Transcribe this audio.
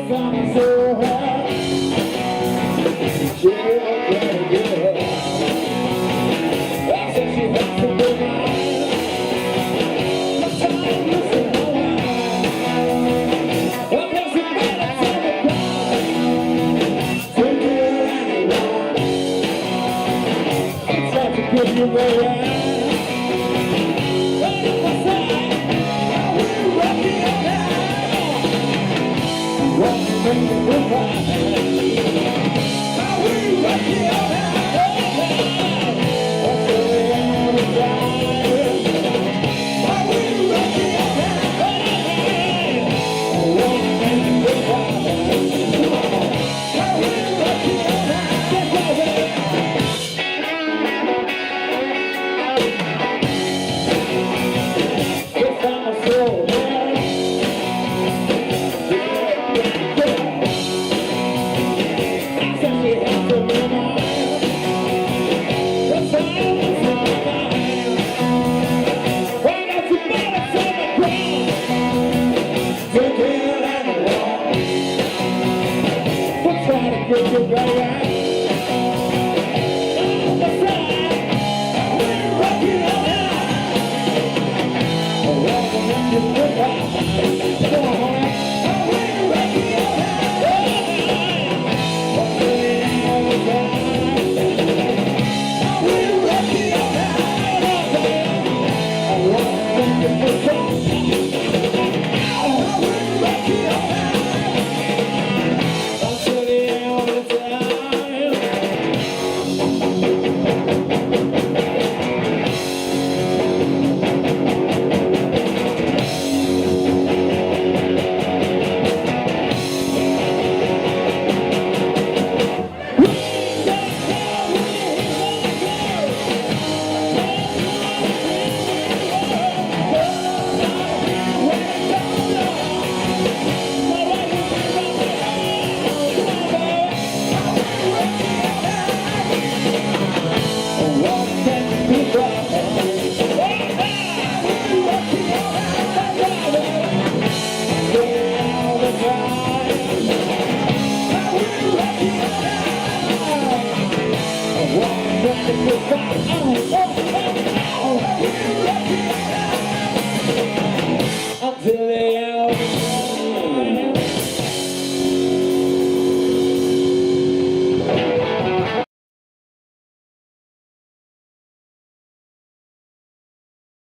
I'm so high. She can't get it. I said she has to be mine. But I'm losing my mind. I'm losing my mind. Take it anywhere. It's hard to give you away. Get your way out. We're rocking all night.